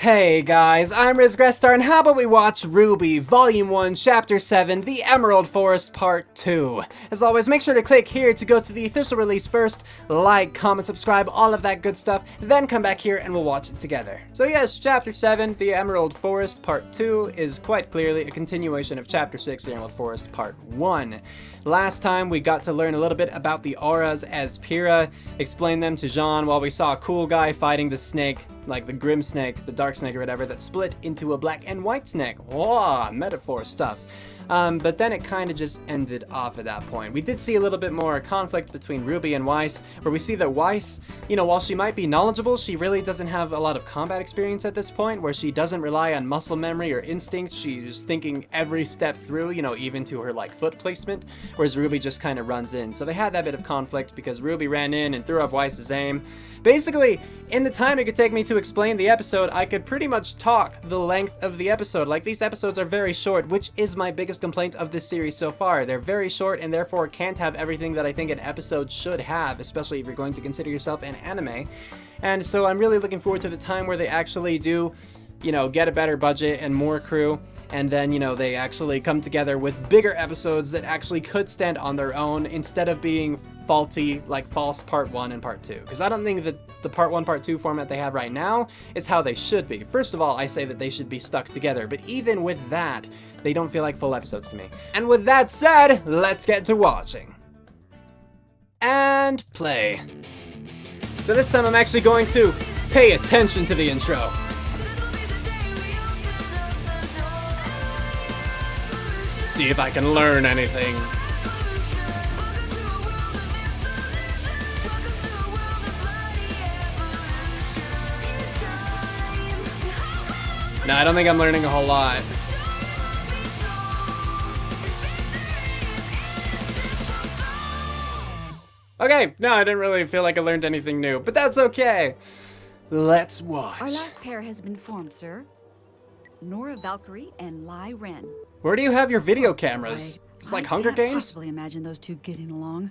Hey guys, I'm Grestar, and how about we watch RWBY Volume 1, Chapter 7, The Emerald Forest Part 2. As always, make sure to click here to go to the official release first, like, comment, subscribe, all of that good stuff, then come back here and we'll watch it together. So yes, Chapter 7, The Emerald Forest Part 2 is quite clearly a continuation of Chapter 6, The Emerald Forest Part 1. Last time we got to learn a little bit about the auras as Pyrrha explained them to Jean while we saw a cool guy fighting the snake, like the Grim Snake, the Dark Snake or whatever, that split into a black and white snake. Whoa, metaphor stuff. But then it kind of just ended off at that point. We did see a little bit more conflict between RWBY and Weiss, where we see that Weiss, you know, while she might be knowledgeable, she really doesn't have a lot of combat experience at this point, where she doesn't rely on muscle memory or instinct. She's thinking every step through, you know, even to her, like, foot placement, whereas RWBY just kind of runs in. So they had that bit of conflict because RWBY ran in and threw off Weiss's aim. Basically, in the time it could take me to explain the episode, I could pretty much talk the length of the episode. Like, these episodes are very short, which is my biggest complaint of this series so far. They're very short and therefore can't have everything that I think an episode should have, especially if you're going to consider yourself an anime. And so I'm really looking forward to the time where they actually do, you know, get a better budget and more crew, and then, you know, they actually come together with bigger episodes that actually could stand on their own instead of being faulty, like false part 1 and part 2. Because I don't think that the part 1, part 2 format they have right now is how they should be. First of all, I say that they should be stuck together, but even with that, they don't feel like full episodes to me. And with that said, let's get to watching. And play. So this time I'm actually going to pay attention to the intro. See if I can learn anything. No, I don't think I'm learning a whole lot. Okay, no, I didn't really feel like I learned anything new, but that's okay. Let's watch. Our last pair has been formed, sir. Nora Valkyrie and Lai Ren. Where do you have your video cameras? It's like Hunger I can't Games? possibly imagine those two getting along.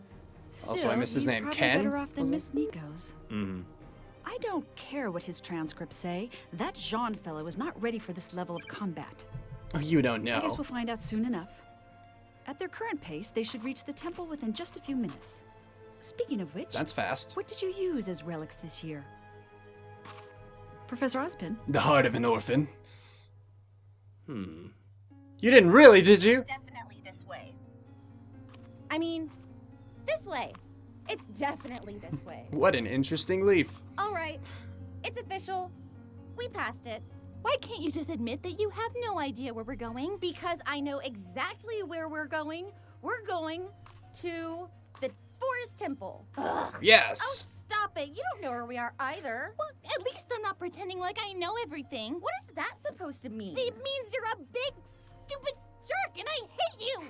Still, Also, I missed his name. he's Ken? probably better off than Miss Nico's. Mm-hmm. I don't care what his transcripts say. That Jean fellow is not ready for this level of combat. Oh, you don't know. I guess we'll find out soon enough. At their current pace, they should reach the temple within just a few minutes. Speaking of which, That's fast. what did you use as relics this year? Professor Ozpin? The heart of an orphan. You didn't really, did you? Definitely this way. I mean, this way. It's definitely this way. What an interesting leaf. All right, it's official. We passed it. Why can't you just admit that you have no idea where we're going? Because I know exactly where we're going. We're going to the Forest Temple. Ugh. Yes. Oh, stop it. You don't know where we are either. Well, at least I'm not pretending like I know everything. What is that supposed to mean? It means you're a big, stupid jerk, and I hate you!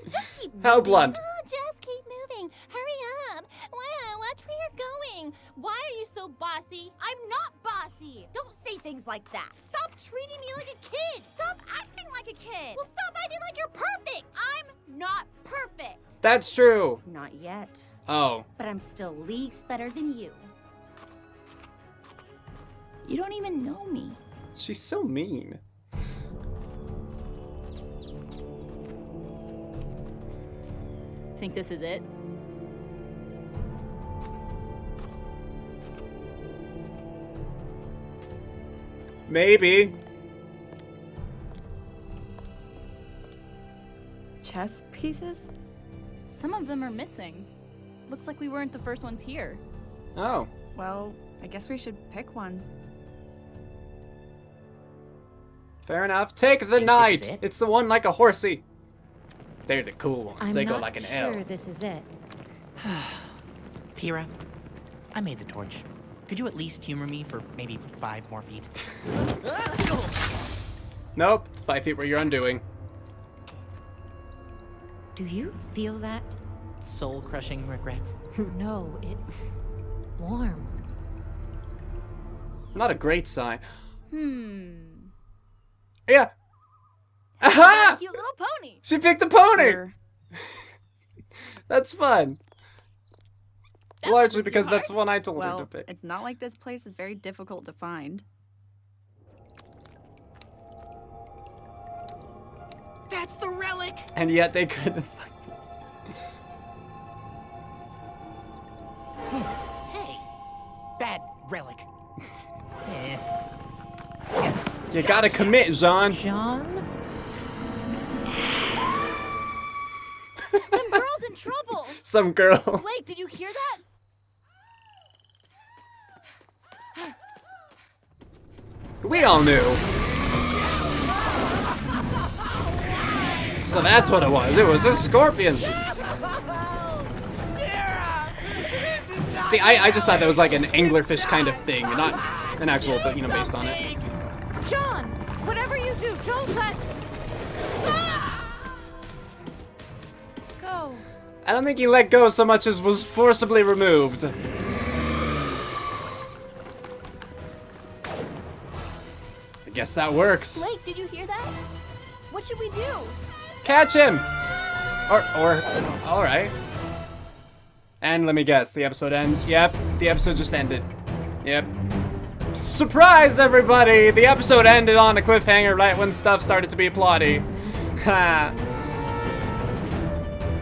Just keep moving. How blunt. Oh, just keep moving. Hurry up. Wow, watch where you're going. Why are you so bossy? I'm not bossy. Don't say things like that. Stop treating me like a kid. Stop acting like a kid. Well, stop acting like you're perfect. I'm not perfect. That's true. Not yet. Oh. But I'm still leagues better than you. You don't even know me. She's so mean. Think this is it? Maybe. Chess pieces? Some of them are missing. Looks like we weren't the first ones here. Oh. Well, I guess we should pick one. Fair enough. Take the Think this knight. is it? It's the one like a horsey. They're the cool ones. I'm They go not like an sure L. this is it. Pyrrha, I made the torch. Could you at least humor me for maybe 5 more feet? Nope. 5 feet where you're undoing. Do you feel that? Soul-crushing regret. No, it's warm. Not a great sign. Hmm. Yeah. Aha! Cute little pony. She picked the pony. Sure. That's fun. That Largely wasn't too because hard. that's one I told her Well, to pick. it's not like this place is very difficult to find. That's the relic! And yet they couldn't find it. Hey, bad relic. Eh. You gotta commit, Jean. John? Some girl's in trouble. Some girl. Blake, did you hear that? We all knew. So that's what it was. It was a scorpion. See, I just thought that was like an anglerfish kind of thing, not an actual, but you know, based on it. John! Whatever you do, don't let... Go. I don't think he let go so much as was forcibly removed. I guess that works. Blake, did you hear that? What should we do? Catch him! All right. And let me guess, the episode ends. Yep, the episode just ended. Yep. Surprise, everybody! The episode ended on a cliffhanger right when stuff started to be plotty. Ha.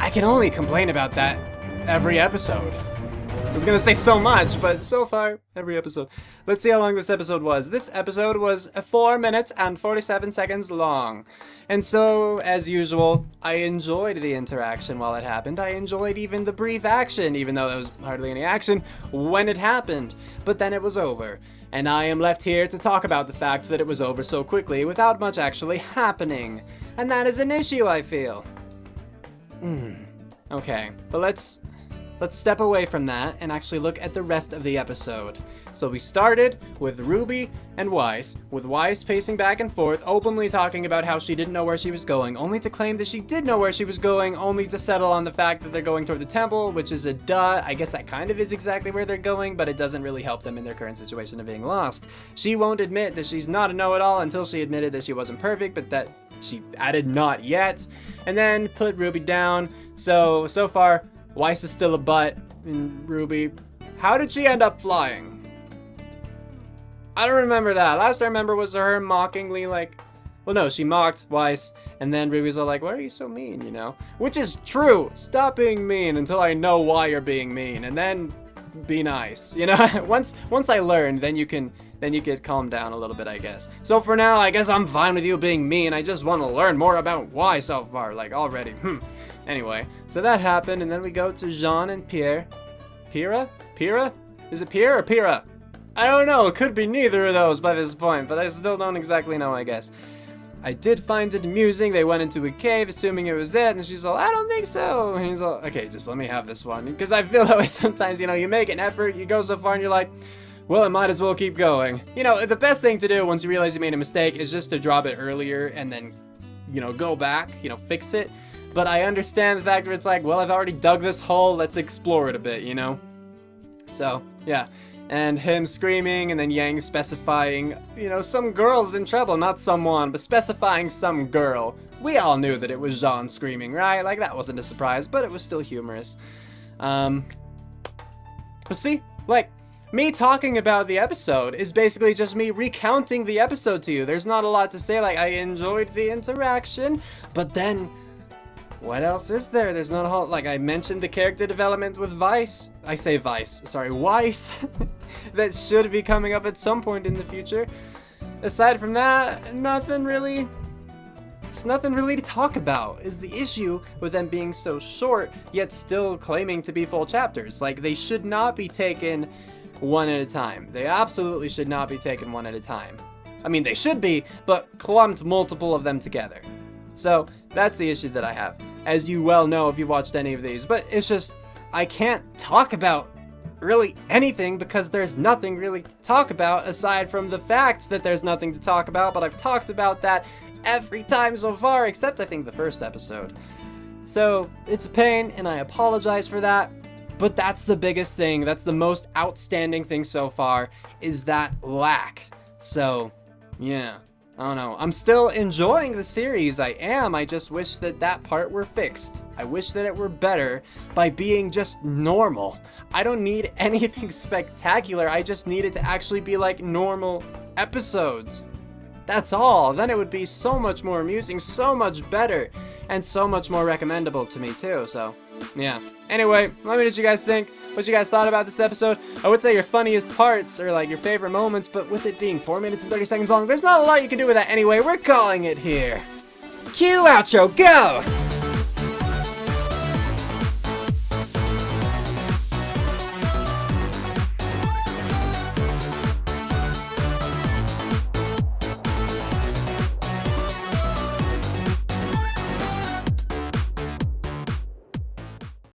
I can only complain about that every episode. I was gonna say so much, but so far, every episode. Let's see how long this episode was. This episode was 4 minutes and 47 seconds long. And so, as usual, I enjoyed the interaction while it happened. I enjoyed even the brief action, even though there was hardly any action when it happened. But then it was over. And I am left here to talk about the fact that it was over so quickly without much actually happening. And that is an issue, I feel. Okay, but let's step away from that and actually look at the rest of the episode. So we started with Ruby and Weiss, with Weiss pacing back and forth, openly talking about how she didn't know where she was going, only to claim that she did know where she was going, only to settle on the fact that they're going toward the temple, which is a duh. I guess that kind of is exactly where they're going, but it doesn't really help them in their current situation of being lost. She won't admit that she's not a know-it-all until she admitted that she wasn't perfect, but that she added not yet, and then put Ruby down. So far, Weiss is still a butt, and Ruby, how did she end up flying? I don't remember that. Last I remember was her mockingly like, well no, she mocked Weiss, and then Ruby's all like, why are you so mean, you know? Which is true. Stop being mean until I know why you're being mean, and then be nice, you know? once I learn, then you can get calmed down a little bit, I guess. So for now, I guess I'm fine with you being mean. I just want to learn more about why so far, like already. Anyway, so that happened, and then we go to Jean and Pierre. Pyrrha? Is it Pierre or Pyrrha? I don't know, it could be neither of those by this point, but I still don't exactly know, I guess. I did find it amusing. They went into a cave, assuming it was it, and she's all, I don't think so. And he's all, okay, just let me have this one. Because I feel that way sometimes, you know, you make an effort, you go so far, and you're like, well, it might as well keep going. You know, the best thing to do once you realize you made a mistake is just to drop it earlier and then, you know, go back, you know, fix it. But I understand the fact that it's like, well, I've already dug this hole, let's explore it a bit, you know? So, yeah. And him screaming, and then Yang specifying, you know, some girl's in trouble, not someone, but specifying some girl. We all knew that it was Jean screaming, right? Like, that wasn't a surprise, but it was still humorous. But see, like, me talking about the episode is basically just me recounting the episode to you. There's not a lot to say, like, I enjoyed the interaction, but then what else is there? There's not a whole, like, I mentioned the character development with Weiss. Weiss. That should be coming up at some point in the future. Aside from that, nothing really. There's nothing really to talk about, is the issue with them being so short, yet still claiming to be full chapters. Like, they should not be taken one at a time. They absolutely should not be taken one at a time. I mean, they should be, but clumped multiple of them together. So, that's the issue that I have, as you well know if you've watched any of these. But it's just, I can't talk about really anything because there's nothing really to talk about aside from the fact that there's nothing to talk about, but I've talked about that every time so far, except I think the first episode. So, it's a pain, and I apologize for that, but that's the biggest thing, that's the most outstanding thing so far, is that lack. So, yeah. I don't know. I'm still enjoying the series. I am. I just wish that that part were fixed. I wish that it were better by being just normal. I don't need anything spectacular. I just need it to actually be like normal episodes. That's all. Then it would be so much more amusing, so much better, and so much more recommendable to me too, so yeah. Anyway, let me know what you guys think, what you guys thought about this episode. I would say your funniest parts, or like your favorite moments, but with it being 4 minutes and 30 seconds long, there's not a lot you can do with that anyway. We're calling it here. Cue outro, go!